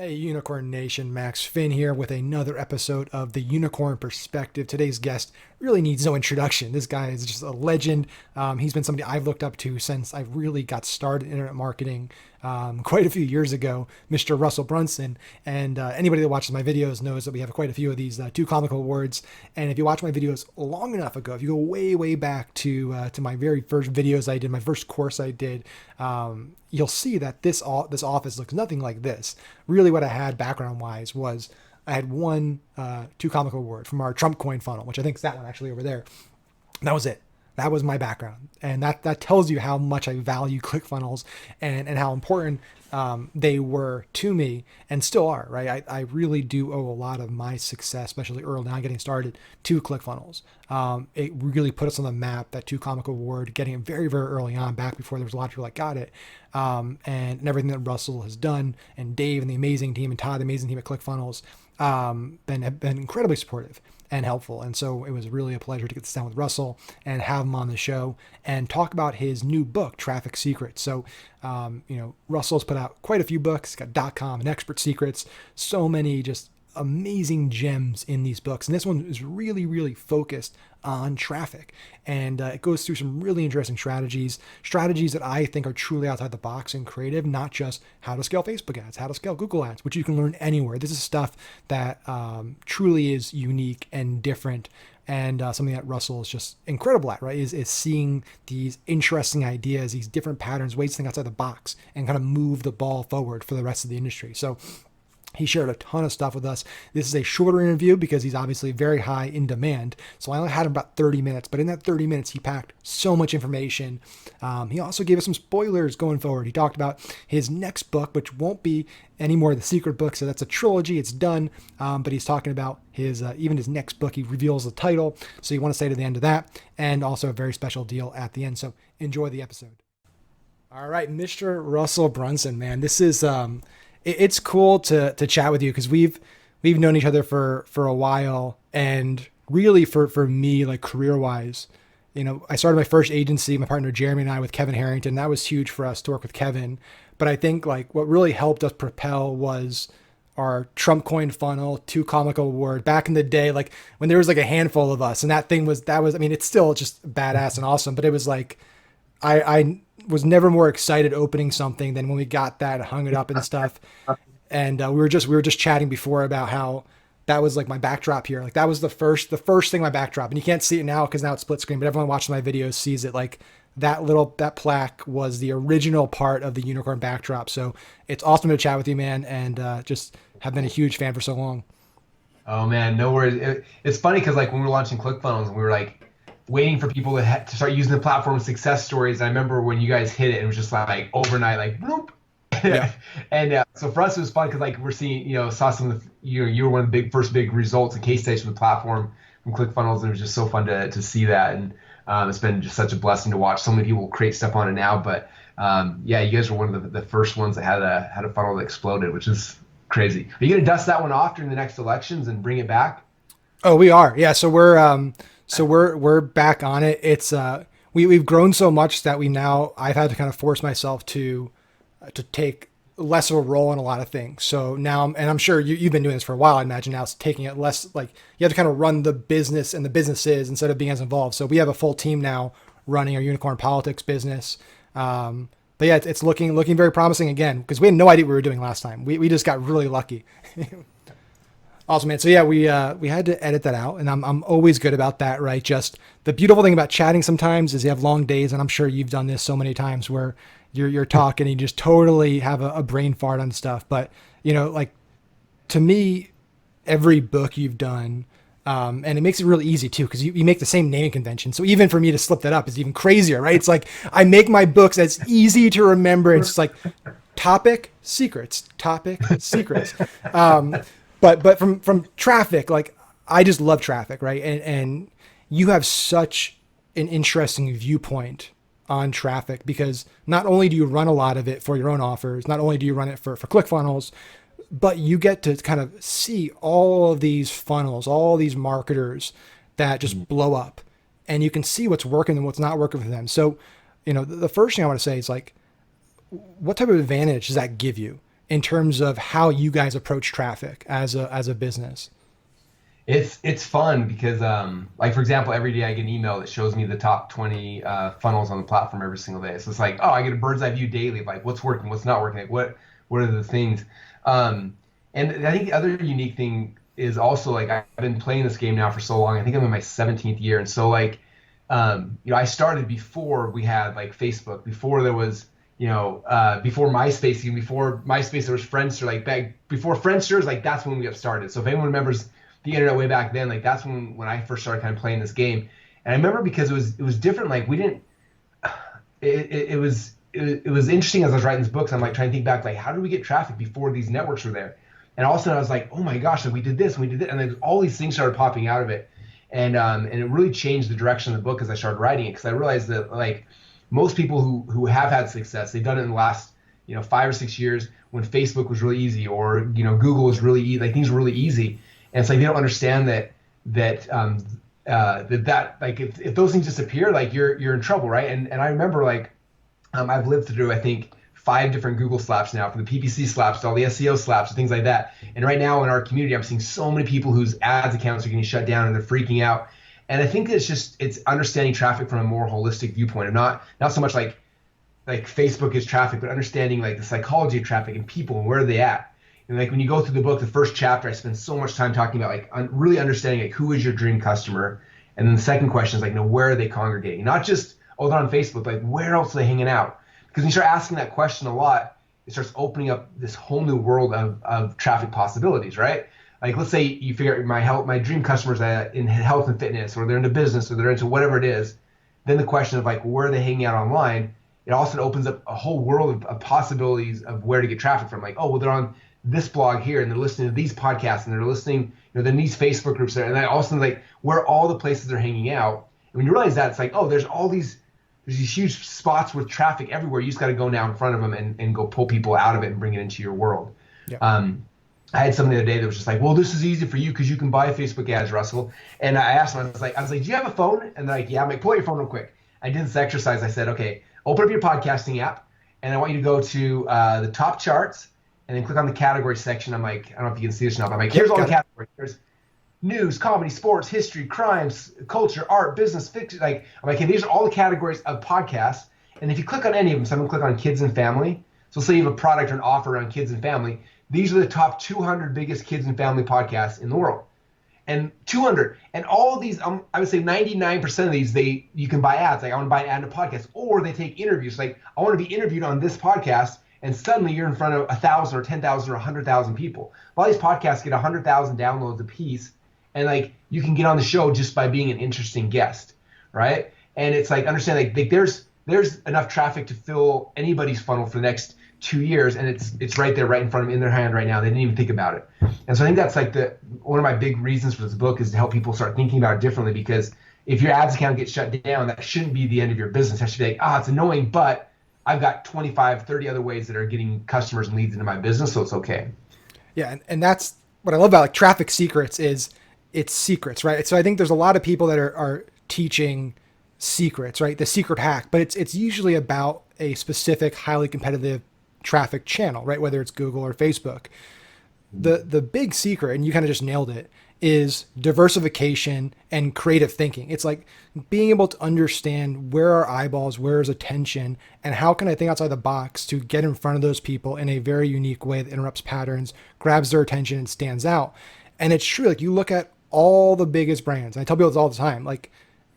Hey, Unicorn Nation, Max Finn here with another episode of the Unicorn Perspective. Today's guest really needs no introduction. This guy is just a legend. He's been somebody I've looked up to since I really got started in internet marketing quite a few years ago, Mr. Russell Brunson. And anybody that watches my videos knows that we have quite a few of these two comical awards. And if you watch my videos long enough ago, if you go way, way back to my very first videos I did, my first course I did, you'll see that this office looks nothing like this. Really, what I had background wise was I had one two comical award from our Trump coin funnel, which I think is that one actually over there. That was it. That was my background, and that tells you how much I value ClickFunnels and how important they were to me and still are. Right, I really do owe a lot of my success, especially early on getting started, to ClickFunnels. It really put us on the map. That two comical award, getting it very very early on, back before there was a lot of people that got it, and everything that Russell has done, and Dave and the amazing team, and Todd, the amazing team at ClickFunnels, have been incredibly supportive and helpful. And so it was really a pleasure to get to sit down with Russell and have him on the show and talk about his new book, Traffic Secrets. So, Russell's put out quite a few books. He's got .com and Expert Secrets, so many just amazing gems in these books. And this one is really, really focused on traffic. And it goes through some really interesting strategies that I think are truly outside the box and creative, not just how to scale Facebook ads, how to scale Google ads, which you can learn anywhere. This is stuff that truly is unique and different. And something that Russell is just incredible at, right, is seeing these interesting ideas, these different patterns, ways to think outside the box and kind of move the ball forward for the rest of the industry. So he shared a ton of stuff with us. This is a shorter interview because he's obviously very high in demand. So I only had him about 30 minutes, but in that 30 minutes, he packed so much information. He also gave us some spoilers going forward. He talked about his next book, which won't be any more of the secret book. So that's a trilogy. It's done. But he's talking about his even his next book. He reveals the title. So you want to stay to the end of that. And also a very special deal at the end. So enjoy the episode. All right, Mr. Russell Brunson, man, this is... it's cool to chat with you because we've known each other for a while, and really for me, like career wise, I started my first agency, my partner Jeremy and I, with Kevin Harrington. That was huge for us to work with Kevin. But I think like what really helped us propel was our Trump coin funnel, two comical award back in the day, like when there was like a handful of us, and that was, I mean, it's still just badass and awesome, but it was like, I was never more excited opening something than when we got that, hung it up and stuff. And we were just chatting before about how that was like my backdrop here. Like that was the first thing, my backdrop, and you can't see it now because now it's split screen, but everyone watching my videos sees it. Like that plaque was the original part of the unicorn backdrop. So it's awesome to chat with you, man. And just have been a huge fan for so long. Oh man, no worries. It's funny because like when we were launching ClickFunnels and we were like waiting for people to start using the platform, success stories. I remember when you guys hit it, it was just like overnight, like bloop. Yeah. And so for us, it was fun because like we're seeing, saw some of the, you were one of the first big results and case studies from the platform from ClickFunnels, and it was just so fun to see that. And it's been just such a blessing to watch so many people create stuff on it now. But yeah, you guys were one of the first ones that had a funnel that exploded, which is crazy. Are you gonna dust that one off during the next elections and bring it back? Oh, we are. Yeah. So we're back on it. It's we've grown so much that I've had to kind of force myself to take less of a role in a lot of things. So now, and I'm sure you've been doing this for a while, I imagine now it's taking it less, like you have to kind of run the business and the businesses instead of being as involved. So we have a full team now running our unicorn politics business. But yeah, it's looking very promising again, because we had no idea what we were doing last time. We just got really lucky. Awesome, man. So yeah, we had to edit that out, and I'm always good about that, right? Just the beautiful thing about chatting sometimes is you have long days, and I'm sure you've done this so many times where you're talking and you just totally have a brain fart on stuff. But like to me, every book you've done, and it makes it really easy too, because you make the same naming convention. So even for me to slip that up is even crazier, right? It's like I make my books as easy to remember. It's just like topic secrets. But from traffic, like I just love traffic, right? And you have such an interesting viewpoint on traffic, because not only do you run a lot of it for your own offers, not only do you run it for ClickFunnels, but you get to kind of see all of these funnels, all these marketers that just blow up, and you can see what's working and what's not working for them. So, the first thing I want to say is like, what type of advantage does that give you in terms of how you guys approach traffic as a business? It's fun because like for example, every day I get an email that shows me the top 20 funnels on the platform every single day. So it's like, oh, I get a bird's eye view daily of like what's working, what's not working, like what are the things. Um, and I think the other unique thing is also like I've been playing this game now for so long. I think I'm in my 17th year, and so like I started before we had like Facebook, before there was before MySpace, even before MySpace there was Friendster, like back before Friendster, like that's when we got started. So if anyone remembers the internet way back then, like that's when I first started kind of playing this game. And I remember because it was different. Like we didn't. It was interesting as I was writing this book. So I'm like trying to think back, like how did we get traffic before these networks were there? And all of a sudden I was like, oh my gosh, like we did this, and we did it, and then all these things started popping out of it. And it really changed the direction of the book as I started writing it, because I realized that like most people who have had success, they've done it in the last 5 or 6 years when Facebook was really easy, or Google was really easy, like things were really easy. And it's like they don't understand that like if those things disappear, like you're in trouble, right? And I remember like I've lived through I think 5 different Google slaps now, from the PPC slaps to all the SEO slaps and things like that. And right now in our community, I'm seeing so many people whose ads accounts are getting shut down and they're freaking out. And I think it's understanding traffic from a more holistic viewpoint, and not so much like Facebook is traffic, but understanding like the psychology of traffic and people and where are they at. And like when you go through the book, the first chapter, I spend so much time talking about like really understanding like who is your dream customer, and then the second question is like, where are they congregating? Not just they're on Facebook, like where else are they hanging out? Because when you start asking that question a lot, it starts opening up this whole new world of traffic possibilities, right? Like let's say you figure out my dream customers in health and fitness, or they're into business, or they're into whatever it is. Then the question of like where are they hanging out online? It also opens up a whole world of possibilities of where to get traffic from. Like, oh, well, they're on this blog here, and they're listening to these podcasts, and they're listening, they're in these Facebook groups there, and then also like where all the places they're hanging out. And when you realize that, it's like, oh, there's these huge spots with traffic everywhere. You just got to go down in front of them and go pull people out of it and bring it into your world. Yeah. I had something the other day that was just like, well, this is easy for you because you can buy Facebook ads, Russell. And I asked them, I was like, do you have a phone? And they're like, yeah. I'm like, pull out your phone real quick. I did this exercise. I said, okay, open up your podcasting app, and I want you to go to the top charts, and then click on the category section. I'm like, I don't know if you can see this or not, but I'm like, here's all the categories. There's news, comedy, sports, history, crimes, culture, art, business, fiction. Like, I'm like, hey, these are all the categories of podcasts. And if you click on any of them, so I'm gonna click on kids and family. So say you have a product or an offer around kids and family. These are the top 200 biggest kids and family podcasts in the world. And 200, and all of these, I would say 99% of these, you can buy ads. Like I want to buy an ad in a podcast, or they take interviews. Like I want to be interviewed on this podcast, and suddenly you're in front of 1,000 or 10,000 or 100,000 people. All these podcasts get 100,000 downloads a piece, and like you can get on the show just by being an interesting guest, right? And it's like understand like there's enough traffic to fill anybody's funnel for the next 2 years, and it's right there, right in front of them, in their hand right now. They didn't even think about it. And so I think that's like one of my big reasons for this book is to help people start thinking about it differently, because if your ads account gets shut down, that shouldn't be the end of your business. That should be like, it's annoying, but I've got 25, 30 other ways that are getting customers and leads into my business, so it's okay. Yeah, and that's what I love about like Traffic Secrets is it's secrets, right? So I think there's a lot of people that are teaching secrets, right? The secret hack, but it's usually about a specific highly competitive traffic channel, right? Whether it's Google or Facebook. The big secret, and you kind of just nailed it, is diversification and creative thinking. It's like being able to understand where are eyeballs, where is attention, and how can I think outside the box to get in front of those people in a very unique way that interrupts patterns, grabs their attention, and stands out. And it's true, like you look at all the biggest brands, and I tell people this all the time, like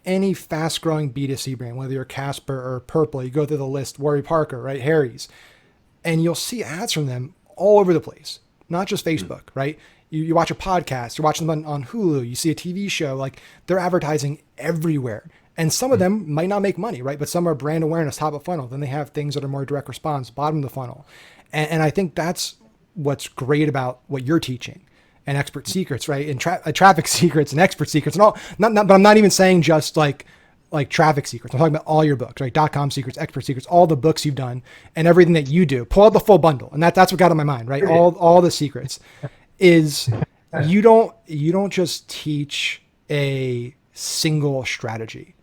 any fast growing B2C brand, whether you're Casper or Purple, you go through the list, Warby Parker, right? Harry's, and you'll see ads from them all over the place, not just Facebook, right? You watch a podcast, you're watching them on Hulu, you see a TV show, like they're advertising everywhere. And some of them might not make money, right? But some are brand awareness, top of funnel. Then they have things that are more direct response, bottom of the funnel. And I think that's what's great about what you're teaching and Expert Secrets, right? And Traffic Secrets and Expert Secrets and all, but I'm not even saying just like Traffic Secrets. I'm talking about all your books, right? .com Secrets, Expert Secrets, all the books you've done and everything that you do. Pull out the full bundle. And that's what got on my mind, right? All the secrets is you don't just teach a single strategy,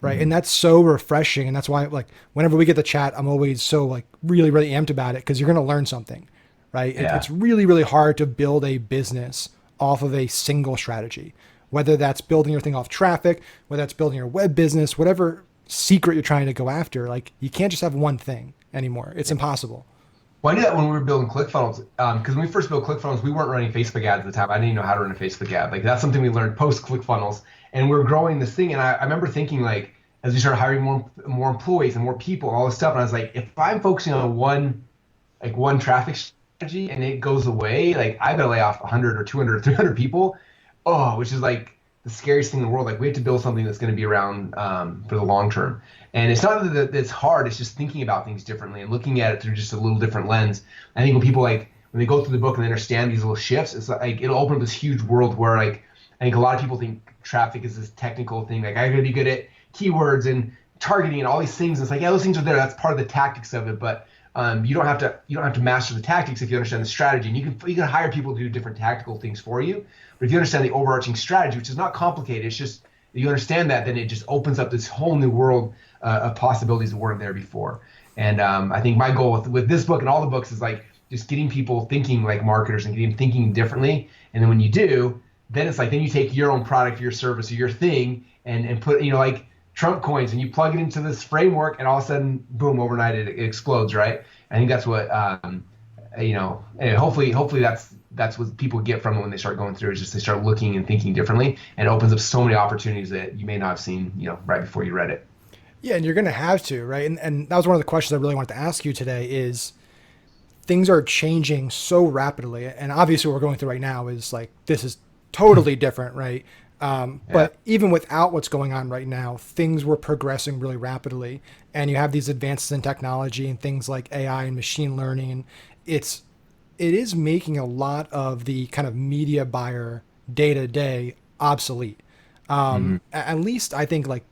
right? And that's so refreshing. And that's why like whenever we get the chat, I'm always so like really, really amped about it because you're going to learn something, right? Yeah. It's really, really hard to build a business off of a single strategy, whether that's building your thing off traffic, whether that's building your web business, whatever secret you're trying to go after. Like you can't just have one thing anymore. It's impossible. Well, I knew that when we were building ClickFunnels, because when we first built ClickFunnels, we weren't running Facebook ads at the time. I didn't even know how to run a Facebook ad. Like that's something we learned post ClickFunnels, and we were growing this thing. And I remember thinking like, as we started hiring more employees and more people, and all this stuff, and I was like, if I'm focusing on one traffic strategy and it goes away, like I gotta lay off 100 or 200 or 300 people. Oh, which is like the scariest thing in the world. Like we have to build something that's going to be around for the long term. And it's not that it's hard. It's just thinking about things differently and looking at it through just a little different lens. I think when people when they go through the book and they understand these little shifts, it's like it'll open up this huge world where like I think a lot of people think traffic is this technical thing. Like I got to be good at keywords and targeting and all these things. And it's like, yeah, those things are there. That's part of the tactics of it. But you don't have to master the tactics if you understand the strategy. And you can hire people to do different tactical things for you. But if you understand the overarching strategy, which is not complicated, it's just you understand that, then it just opens up this whole new world of possibilities that weren't there before. And I think my goal with this book and all the books is like just getting people thinking like marketers and getting them thinking differently. And then when you do, then it's like then you take your own product, your service, or your thing, and put like Trump coins, and you plug it into this framework, and all of a sudden, boom, overnight it explodes, right? I think that's what and hopefully that's what people get from it when they start going through is just they start looking and thinking differently, and it opens up so many opportunities that you may not have seen right before you read it. Yeah, and you're going to have to, right? And that was one of the questions I really wanted to ask you today is things are changing so rapidly. And obviously what we're going through right now is like, this is totally different, right? Yeah. But even without what's going on right now, things were progressing really rapidly. And you have these advances in technology and things like AI and machine learning. And it is making a lot of the kind of media buyer day to day obsolete. At least I think like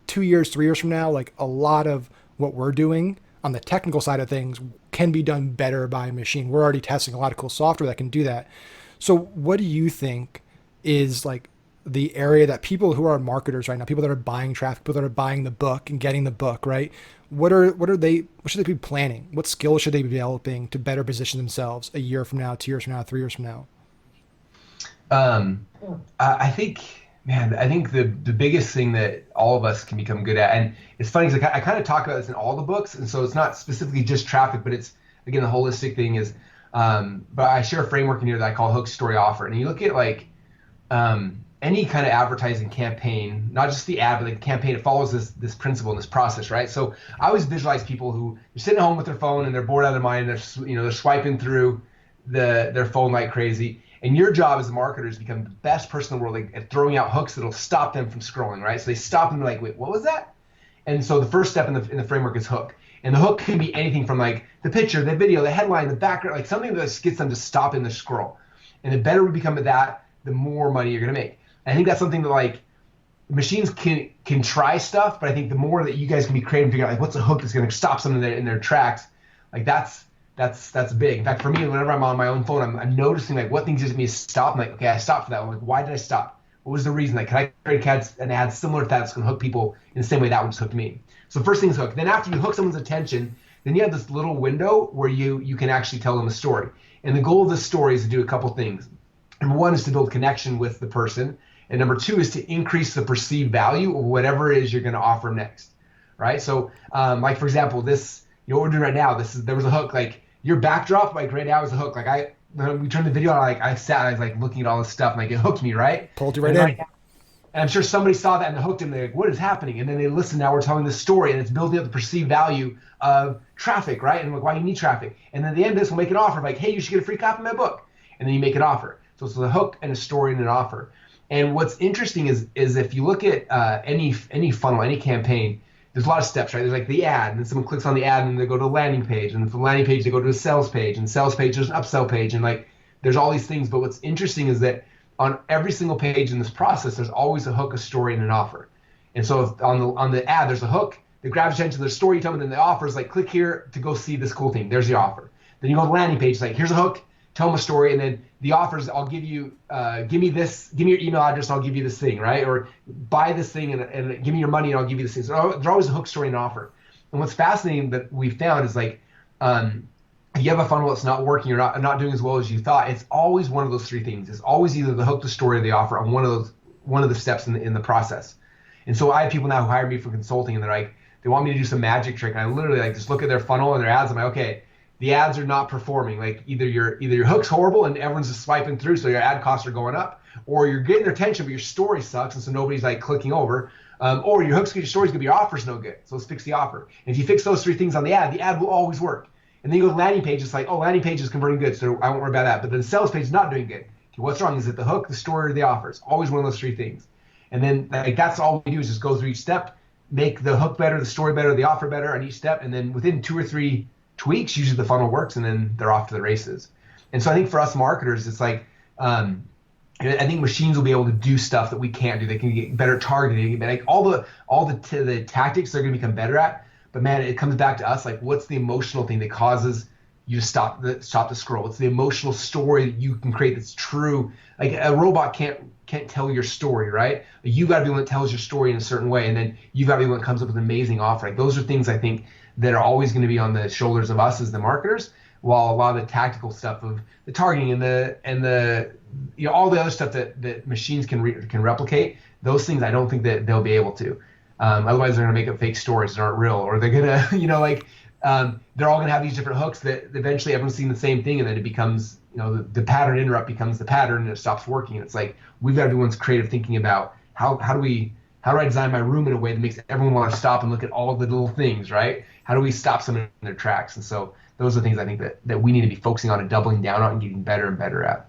2 years, 3 years from now, like a lot of what we're doing on the technical side of things can be done better by a machine. We're already testing a lot of cool software that can do that. So what do you think is like the area that people who are marketers right now, people that are buying traffic, people that are buying the book and getting the book, right? What should they be planning? What skills should they be developing to better position themselves a year from now, 2 years from now, 3 years from now? I think, man, I think the biggest thing that all of us can become good at, and it's funny because I kind of talk about this in all the books, and so it's not specifically just traffic, but it's again the holistic thing is. But I share a framework in here that I call hook, story, offer, and you look at like any kind of advertising campaign, not just the ad, but the campaign, it follows this principle and this process, right? So I always visualize people who are sitting at home with their phone and they're bored out of their mind, and they're swiping through their phone like crazy. And your job as a marketer is to become the best person in the world at throwing out hooks that'll stop them from scrolling, right? So they stop and they're like, wait, what was that? And so the first step in the framework is hook. And the hook can be anything from like the picture, the video, the headline, the background, like something that gets them to stop in the scroll. And the better we become at that, the more money you're going to make. And I think that's something that like machines can try stuff, but I think the more that you guys can be creative and figure out like what's a hook that's going to stop someone in their tracks, like that's big. In fact, for me, whenever I'm on my own phone, I'm noticing like what things get me to stop. I'm like, okay, I stopped for that one. Like, why did I stop? What was the reason? Like, can I create an ad similar to that that's going to hook people in the same way that one just hooked me? So first thing is hook. Then after you hook someone's attention, then you have this little window where you can actually tell them a story. And the goal of this story is to do a couple things. Number one is to build connection with the person. And number two is to increase the perceived value of whatever it is you're going to offer next, right? So like, for example, this, what we're doing right now, there was a hook, like your backdrop, like right now is a hook. Like we turned the video on, like I was like looking at all this stuff and like it hooked me, right? Pulled you right in. And I'm sure somebody saw that and hooked him. They're like, what is happening? And then they listen, now we're telling this story and it's building up the perceived value of traffic, right? And like, why you need traffic. And then at the end of this, we'll make an offer like, hey, you should get a free copy of my book. And then you make an offer. So it's a hook and a story and an offer. And what's interesting is if you look at any funnel, any campaign, there's a lot of steps, right? There's like the ad, and then someone clicks on the ad, and they go to a landing page, and from the landing page they go to a sales page, and sales page there's an upsell page, and like there's all these things. But what's interesting is that on every single page in this process, there's always a hook, a story, and an offer. And so if on the ad there's a hook that grabs attention, there's a story you tell them, and then the offer is like click here to go see this cool thing. There's the offer. Then you go to the landing page, like here's a hook. Tell them a story, and then the offers, I'll give you, give me your email address, and I'll give you this thing, right? Or buy this thing and give me your money, and I'll give you this thing. So there's always a hook, story, and offer. And what's fascinating that we found is like you have a funnel that's not working or not doing as well as you thought, it's always one of those three things. It's always either the hook, the story, or the offer on one of the steps in the process. And so I have people now who hire me for consulting, and they're like, they want me to do some magic trick, and I literally like just look at their funnel and their ads. I'm like, okay, the ads are not performing. Like either your hook's horrible and everyone's just swiping through, so your ad costs are going up, or you're getting their attention but your story sucks, and so nobody's like clicking over. Or your hook's good, your story's good, but your offer's no good. So let's fix the offer. And if you fix those three things on the ad will always work. And then you go to landing page, it's like, oh, landing page is converting good, so I won't worry about that. But then the sales page is not doing good. Okay, what's wrong? Is it the hook, the story, or the offer? It's always one of those three things. And then like that's all we do is just go through each step, make the hook better, the story better, the offer better on each step. And then within 2 or 3 tweaks, usually the funnel works, and then they're off to the races. And so I think for us marketers, it's like, I think machines will be able to do stuff that we can't do. They can get better targeting, like all the tactics they're going to become better at. But man, it comes back to us. Like, what's the emotional thing that causes you to stop the scroll? What's the emotional story that you can create that's true? Like a robot can't tell your story, right? You got to be one that tells your story in a certain way, and then you got to be one that comes up with an amazing offer. Like those are things I think that are always going to be on the shoulders of us as the marketers, while a lot of the tactical stuff of the targeting and the all the other stuff that machines can replicate, those things I don't think that they'll be able to. Otherwise, they're going to make up fake stories that aren't real, or they're going to, they're all going to have these different hooks that eventually everyone's seeing the same thing, and then it becomes, the pattern interrupt becomes the pattern, and it stops working. And it's like we've got to be ones creative thinking about how do I design my room in a way that makes everyone want to stop and look at all the little things, right? How do we stop someone in their tracks? And so those are things I think that we need to be focusing on and doubling down on and getting better and better at.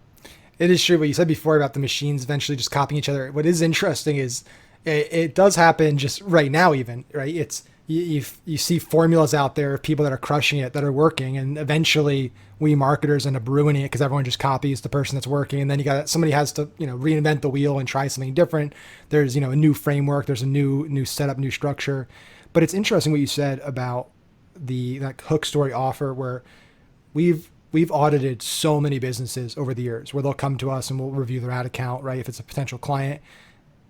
It is true what you said before about the machines eventually just copying each other. What is interesting is it does happen just right now, even, right? It's you see formulas out there of people that are crushing it, that are working, and eventually we marketers end up ruining it because everyone just copies the person that's working, and then somebody has to reinvent the wheel and try something different. There's a new framework, there's a new setup, new structure. But it's interesting what you said about the hook story offer, where we've audited so many businesses over the years where they'll come to us and we'll review their ad account, right? If it's a potential client.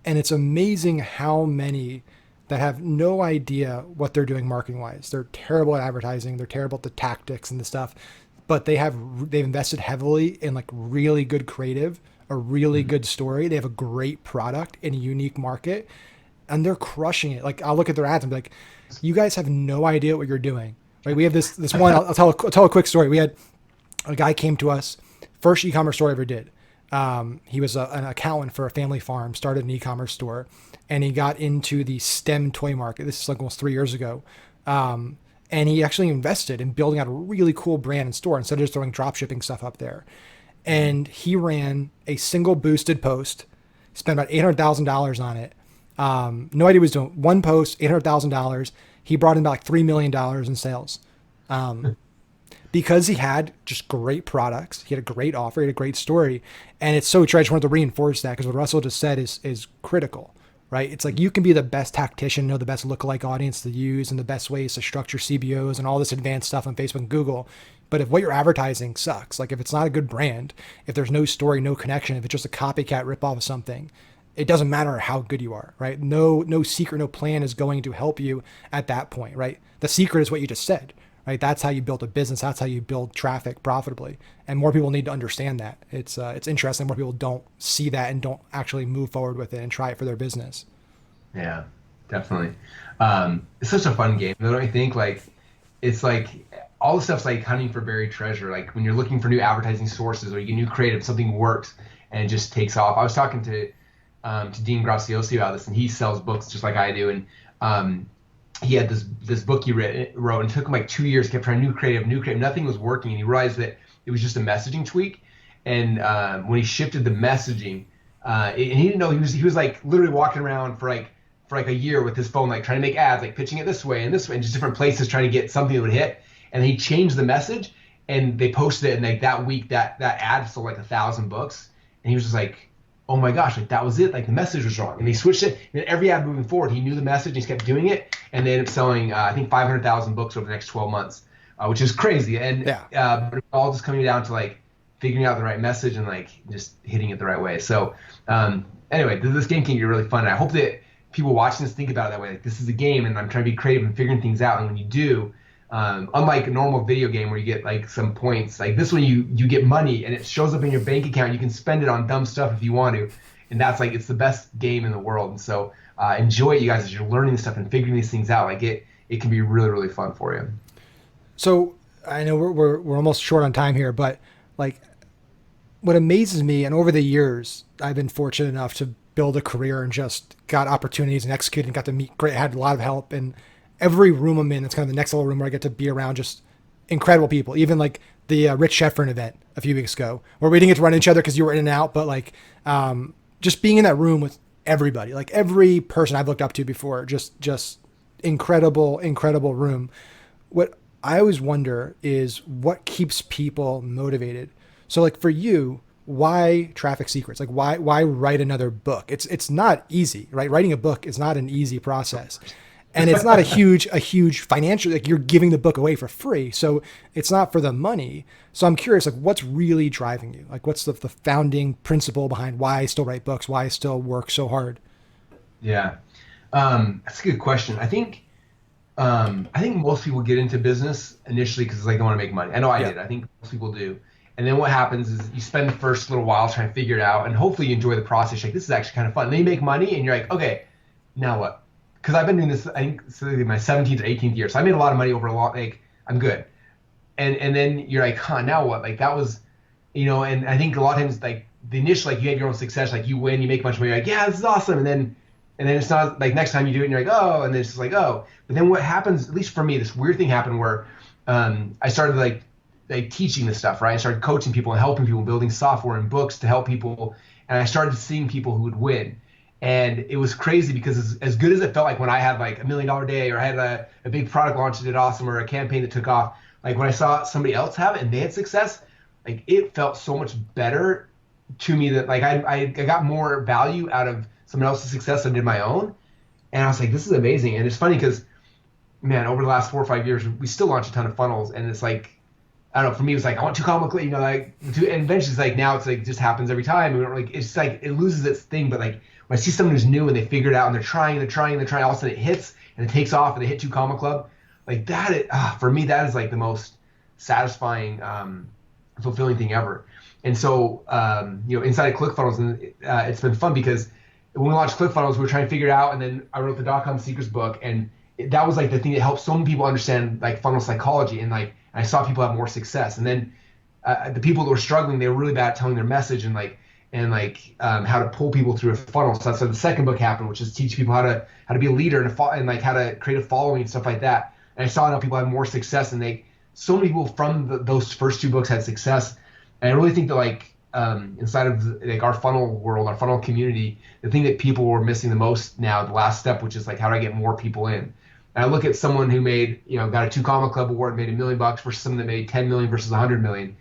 And it's amazing how many that have no idea what they're doing marketing wise. They're terrible at advertising. They're terrible at the tactics and the stuff, but they've invested heavily in like really good creative, a really good story. They have a great product in a unique market, and they're crushing it. Like I'll look at their ads and be like, you guys have no idea what you're doing. Right? We have this one, I'll tell a quick story. We had a guy came to us, first e-commerce store I ever did. He was an accountant for a family farm, started an e-commerce store, and he got into the STEM toy market. This is like almost 3 years ago. And he actually invested in building out a really cool brand and store instead of just throwing drop shipping stuff up there. And he ran a single boosted post, spent about $800,000 on it. No idea what he was doing. One post, $800,000. He brought in about like $3 million in sales. Because he had just great products. He had a great offer, he had a great story. And it's so true. I just wanted to reinforce that because what Russell just said is critical, right? It's like you can be the best tactician, know the best lookalike audience to use and the best ways to structure CBOs and all this advanced stuff on Facebook and Google. But if what you're advertising sucks, like if it's not a good brand, if there's no story, no connection, if it's just a copycat ripoff of something, it doesn't matter how good you are, right? No secret, no plan is going to help you at that point, right? The secret is what you just said. Right, that's how you build a business. That's how you build traffic profitably, and more people need to understand that. It's interesting. More people don't see that and don't actually move forward with it and try it for their business. Yeah, definitely. It's such a fun game, don't you think? Like, it's like all the stuff's like hunting for buried treasure. Like when you're looking for new advertising sources or you get new creative, something works and it just takes off. I was talking to Dean Graziosi about this, and he sells books just like I do, and he had this book he wrote, and it took him like 2 years. Kept trying new creative. Nothing was working, and he realized that it was just a messaging tweak. And when he shifted the messaging, and he didn't know he was like literally walking around for like a year with his phone, like trying to make ads, like pitching it this way and this way, and just different places trying to get something that would hit. And he changed the message, and they posted it, and like that week that ad sold like 1,000 books, and he was just like, oh my gosh, like that was it, like the message was wrong. And he switched it, and every ad moving forward, he knew the message, and he kept doing it, and they ended up selling, I think 500,000 books over the next 12 months, which is crazy. And but it's all just coming down to like figuring out the right message and like just hitting it the right way. So anyway, this game can get really fun. And I hope that people watching this think about it that way. Like this is a game, and I'm trying to be creative and figuring things out. And when you do, Unlike a normal video game where you get like some points, like this one you get money and it shows up in your bank account. You can spend it on dumb stuff if you want to, and that's like it's the best game in the world. And so enjoy it, you guys, as you're learning this stuff and figuring these things out. Like it can be really really fun for you. So I know we're almost short on time here, but like what amazes me, and over the years, I've been fortunate enough to build a career and just got opportunities and executed and got to meet great, had a lot of help. And every room I'm in, it's kind of the next level room where I get to be around just incredible people. Even like the Rich Sheffrin event a few weeks ago, where we didn't get to run into each other because you were in and out, but like just being in that room with everybody, like every person I've looked up to before, just incredible room. What I always wonder is what keeps people motivated. So like for you, why Traffic Secrets? Like why write another book? It's not easy, right? Writing a book is not an easy process. And it's not a huge financial, like you're giving the book away for free. So it's not for the money. So I'm curious, like what's really driving you? Like what's the founding principle behind why I still write books, why I still work so hard? Yeah, that's a good question. I think most people get into business initially because like they want to make money. I know I Yeah. did. I think most people do. And then what happens is you spend the first little while trying to figure it out, and hopefully you enjoy the process. You're like, this is actually kind of fun. And then you make money, and you're like, okay, now what? Because I've been doing this, I think, this is my 17th or 18th year. So I made a lot of money over a long, like, I'm good. And then you're like, huh, now what? Like that was, and I think a lot of times like the initial, like you have your own success, like you win, you make much money, you're like, yeah, this is awesome. And then it's not like next time you do it and you're like, oh, and then it's just like, oh. But then what happens, at least for me, this weird thing happened where I started like teaching this stuff, right? I started coaching people and helping people, building software and books to help people. And I started seeing people who would win. And it was crazy because as good as it felt like when I had like $1 million day or I had a big product launch that did awesome or a campaign that took off, like when I saw somebody else have it and they had success, like it felt so much better to me that like I got more value out of someone else's success than I did my own. And I was like, this is amazing. And it's funny because, man, over the last 4 or 5 years, we still launch a ton of funnels. And it's like, I don't know, for me, it was like, I want 2 comma, and eventually it's like, now it's like, it just happens every time. And we don't, like, it's like, it loses its thing. But like, when I see someone who's new and they figure it out and they're trying, all of a sudden it hits and it takes off and they hit 2 comma club, like for me, that is like the most satisfying, fulfilling thing ever. And so, inside of ClickFunnels, and it's been fun because when we launched ClickFunnels, we were trying to figure it out, and then I wrote the .com Secrets book, and that was like the thing that helped so many people understand like funnel psychology, and like I saw people have more success. And then the people that were struggling, they were really bad at telling their message and how to pull people through a funnel. So that's how the second book happened, which is teach people how to be a leader and like how to create a following and stuff like that. And I saw how people have more success, and so many people from those first two books had success. And I really think that like inside of like our funnel world, our funnel community, the thing that people were missing the most now, the last step, which is like, how do I get more people in? And I look at someone who made, got a 2 comma club award, made $1 million versus someone that made 10 million versus 100 million.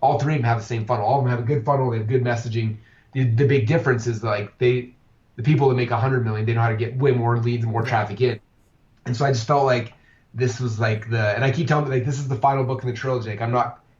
All three of them have the same funnel. All of them have a good funnel. They have good messaging. The big difference is like the people that make 100 million, they know how to get way more leads and more traffic in. And so I just felt like this was like and I keep telling them like, this is the final book in the trilogy. Like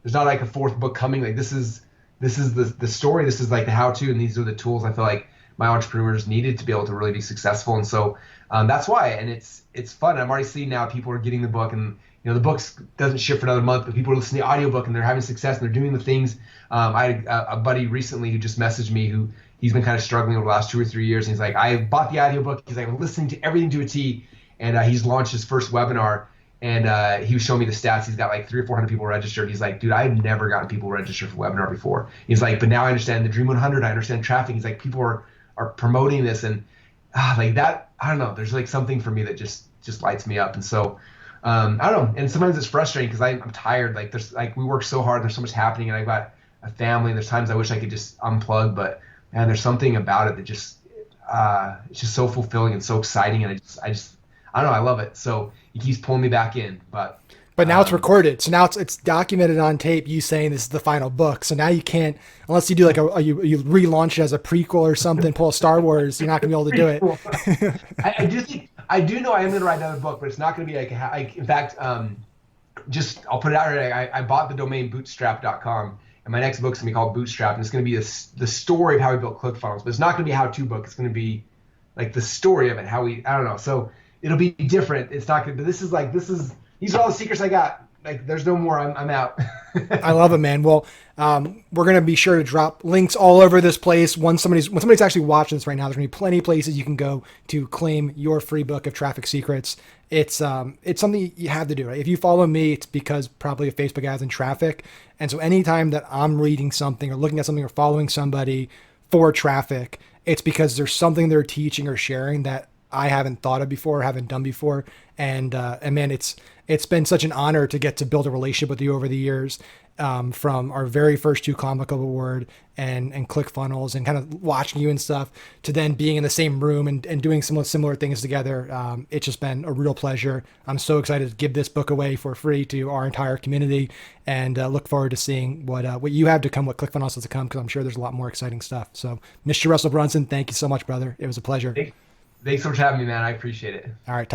there's not like a fourth book coming. Like this is the story. This is like the how-to, and these are the tools I feel like my entrepreneurs needed to be able to really be successful. And so that's why. And it's fun. I'm already seeing now people are getting the book, and the book doesn't ship for another month, but people are listening to the audiobook and they're having success and they're doing the things. I had a buddy recently who just messaged me who he's been kind of struggling over the last 2 or 3 years. And he's like, I bought the audiobook. He's like, I'm listening to everything to a T. And he's launched his first webinar. And he was showing me the stats. He's got like 300 or 400 people registered. He's like, dude, I've never gotten people registered for webinar before. He's like, but now I understand the Dream 100. I understand traffic. He's like, people are promoting this, and like that. I don't know. There's like something for me that just lights me up. And so I don't know. And sometimes it's frustrating because I'm tired. Like there's like we work so hard. There's so much happening, and I've got a family. And there's times I wish I could just unplug, but man, there's something about it that just it's just so fulfilling and so exciting. And I don't know. I love it. So he keeps pulling me back in, But now it's recorded, so now it's documented on tape. You saying this is the final book, so now you can't, unless you do like you relaunch it as a prequel or something, pull a Star Wars. You're not gonna be able to do it. I do know I am gonna write another book, but it's not gonna be like in fact, I'll put it out here. I bought the domain bootstrap.com, and my next book's gonna be called Bootstrap, and it's gonna be the story of how we built ClickFunnels. But it's not gonna be a how-to book. It's gonna be like the story of it, I don't know. So it'll be different. It's not gonna, but this is these are all the secrets I got. Like, there's no more. I'm out. I love it, man. Well, we're gonna be sure to drop links all over this place. When somebody's actually watching this right now, there's gonna be plenty of places you can go to claim your free book of traffic secrets. It's something you have to do. Right? If you follow me, it's because probably a Facebook ads in traffic, and so anytime that I'm reading something or looking at something or following somebody for traffic, it's because there's something they're teaching or sharing that I haven't thought of before, haven't done before, and man, it's been such an honor to get to build a relationship with you over the years, from our very first two Comical Award and ClickFunnels and kind of watching you and stuff to then being in the same room and doing some similar things together. It's just been a real pleasure. I'm so excited to give this book away for free to our entire community, and look forward to seeing what you have to come, what ClickFunnels has to come, because I'm sure there's a lot more exciting stuff. So, Mr. Russell Brunson, thank you so much, brother. It was a pleasure. Thanks so much for having me, man. I appreciate it. All right.